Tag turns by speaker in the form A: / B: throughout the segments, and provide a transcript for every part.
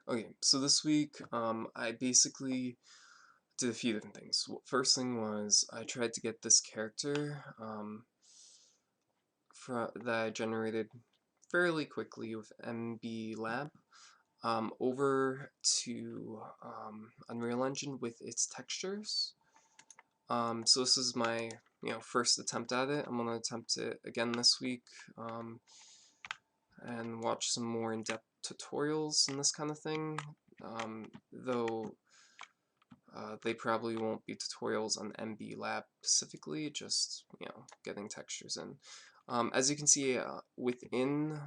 A: Okay, so this week, I basically did a few different things. First thing was I tried to get this character that I generated fairly quickly with MB Lab over to Unreal Engine with its textures. So this is my first attempt at it. I'm gonna attempt it again this week and watch some more in-depth tutorials and this kind of thing. Though they probably won't be tutorials on MB Lab specifically, just, getting textures in. As you can see, within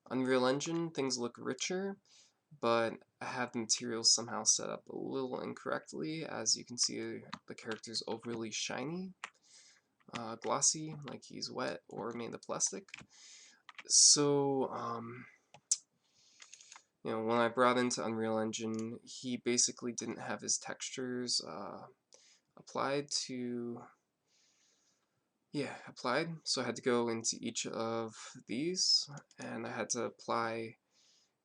A: Unreal Engine, things look richer, but I have the materials somehow set up a little incorrectly. As you can see, the character's overly shiny, glossy, like he's wet or made of plastic. So, when I brought into Unreal Engine, he basically didn't have his textures applied. So I had to go into each of these, and I had to apply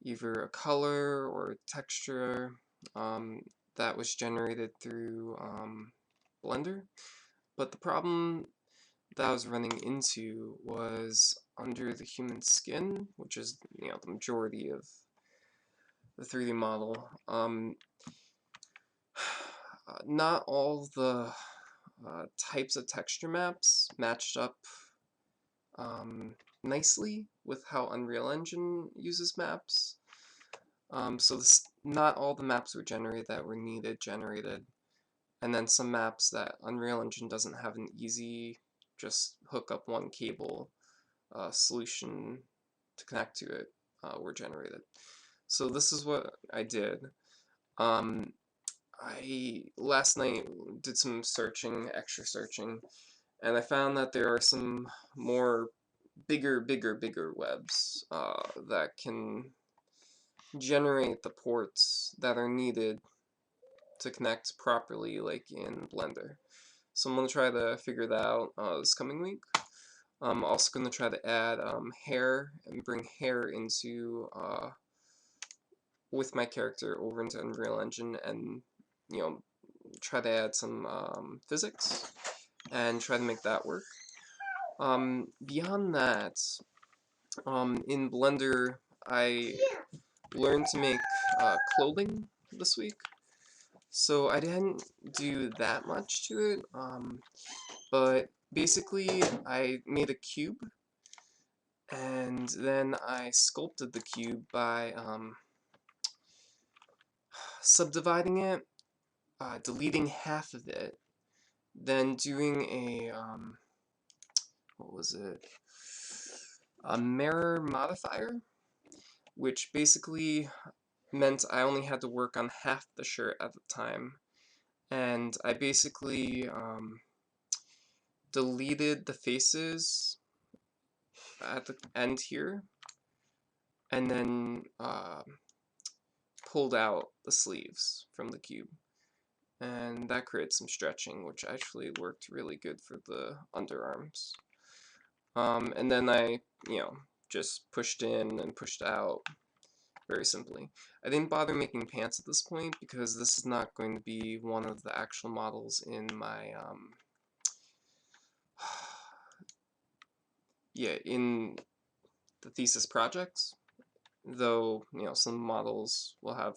A: either a color or a texture that was generated through Blender. But the problem that I was running into was under the human skin, which is the majority of the 3D model. Not all the types of texture maps matched up nicely with how Unreal Engine uses maps. So not all the maps were generated that were needed generated, and then some maps that Unreal Engine doesn't have an easy just hook up one cable solution to connect to it were generated. So this is what I did. I last night did some searching, extra searching, and I found that there are some more bigger webs that can generate the ports that are needed to connect properly, like in Blender. So I'm going to try to figure that out this coming week. I'm also going to try to add hair and bring hair into with my character over into Unreal Engine, and try to add some physics and try to make that work. Beyond that, in Blender, I learned to make clothing this week. So I didn't do that much to it, but basically I made a cube, and then I sculpted the cube by subdividing it, deleting half of it, then doing a, what was it, a mirror modifier, which basically meant I only had to work on half the shirt at the time, and I basically deleted the faces at the end here, and then pulled out the sleeves from the cube. And that created some stretching, which actually worked really good for the underarms. And then I, just pushed in and pushed out very simply. I didn't bother making pants at this point because this is not going to be one of the actual models in my, in the thesis projects, though, some models will have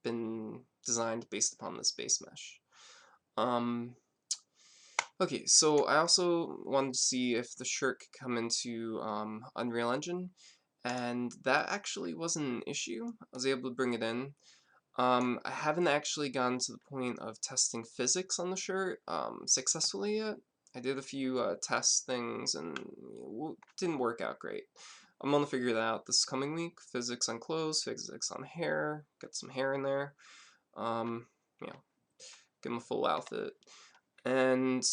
A: been designed based upon this base mesh. Okay, so I also wanted to see if the shirt could come into Unreal Engine, and that actually wasn't an issue. I was able to bring it in. I haven't actually gotten to the point of testing physics on the shirt successfully yet. I did a few test things and it didn't work out great. I'm gonna figure that out this coming week. Physics on clothes, physics on hair, get some hair in there. Um, you know, give them a full outfit. And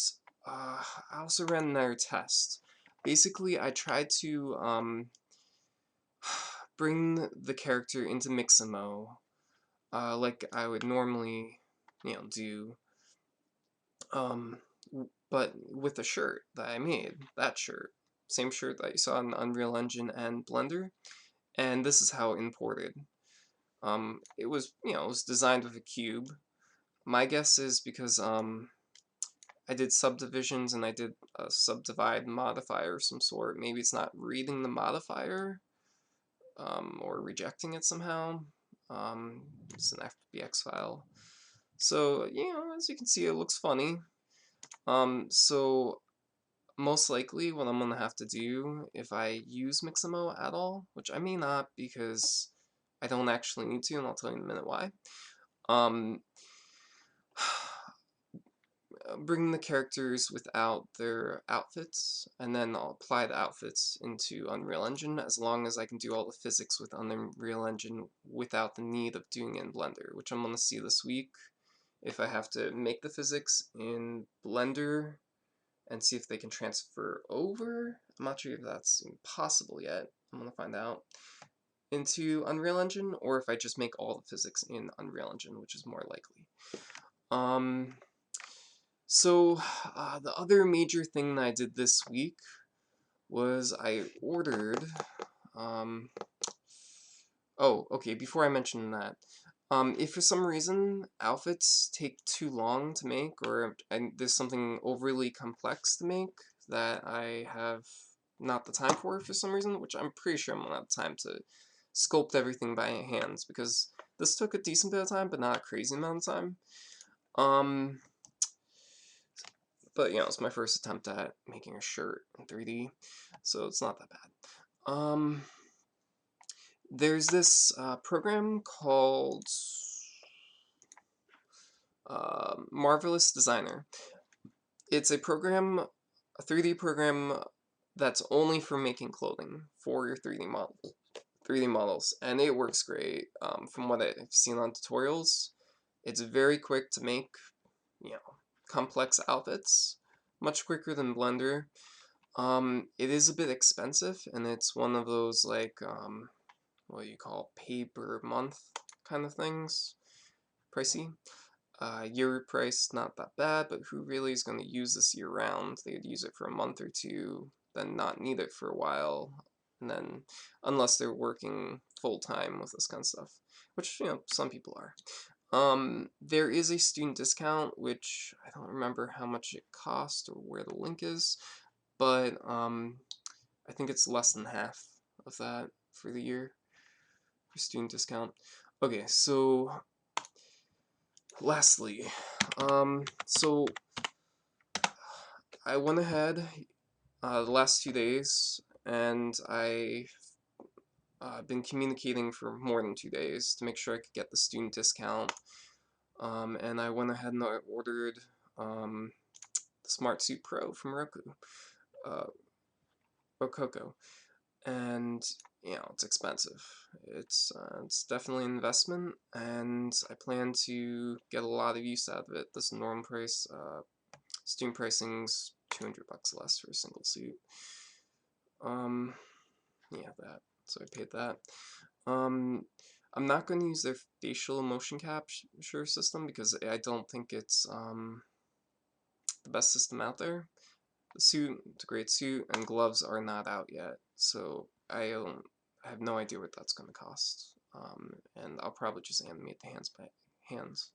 A: I also ran another test. Basically, I tried to bring the character into Mixamo like I would normally, do, but with a shirt that I made, that shirt. Same shirt that you saw in Unreal Engine and Blender, and this is how it imported. It was, it was designed with a cube. My guess is because I did subdivisions and I did a subdivide modifier of some sort. Maybe it's not reading the modifier, or rejecting it somehow. It's an FBX file. So, as you can see, it looks funny. So most likely what I'm gonna have to do if I use Mixamo at all, which I may not because I don't actually need to, and I'll tell you in a minute why. Um, bring the characters without their outfits, and then I'll apply the outfits into Unreal Engine as long as I can do all the physics with Unreal Engine without the need of doing it in Blender, which I'm gonna see this week if I have to make the physics in Blender and see if they can transfer over. I'm not sure if that's possible yet. I'm gonna find out into Unreal Engine, or if I just make all the physics in Unreal Engine, which is more likely. So the other major thing that I did this week was I ordered. Oh, okay. Before I mention that, if for some reason outfits take too long to make, or there's something overly complex to make that I have not the time for some reason, which I'm pretty sure I'm gonna have time to sculpt everything by hands, because this took a decent bit of time, but not a crazy amount of time. But it's my first attempt at making a shirt in 3D, so it's not that bad. There's this program called Marvelous Designer. It's a program, a 3D program that's only for making clothing for your 3D models, and it works great. From what I've seen on tutorials, it's very quick to make, complex outfits, much quicker than Blender. It is a bit expensive, and it's one of those like what do you call pay per month kind of things, pricey. Year price, not that bad, but who really is going to use this year round? They would use it for a month or two, then not need it for a while, and then, unless they're working full-time with this kind of stuff, which, some people are. There is a student discount, which I don't remember how much it cost or where the link is, but I think it's less than half of that for the year for student discount. Okay, so lastly, so I went ahead the last 2 days, and I've been communicating for more than 2 days to make sure I could get the student discount. And I went ahead and I ordered the Smart Suit Pro from Rokoko, and it's expensive. It's definitely an investment, and I plan to get a lot of use out of it. This normal price, student pricing's $200 less for a single suit. Yeah, that. So I paid that. I'm not going to use their facial motion capture system because I don't think it's the best system out there. The suit, it's a great suit, and gloves are not out yet, so I have no idea what that's going to cost. And I'll probably just animate the hands by hands.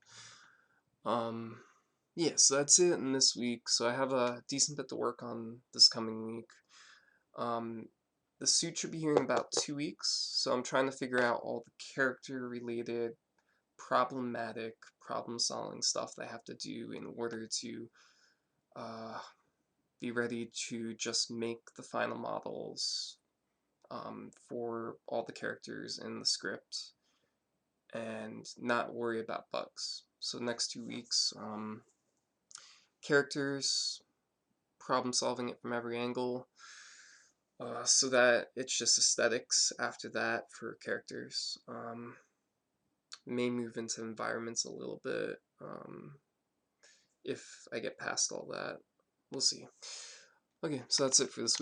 A: Yeah, so that's it in this week. So I have a decent bit to work on this coming week. The suit should be here in about 2 weeks, so I'm trying to figure out all the character-related, problematic, problem-solving stuff that I have to do in order to be ready to just make the final models for all the characters in the script and not worry about bugs. So the next 2 weeks, characters, problem solving it from every angle, so that it's just aesthetics after that for characters. May move into environments a little bit if I get past all that. We'll see. Okay, so that's it for this week.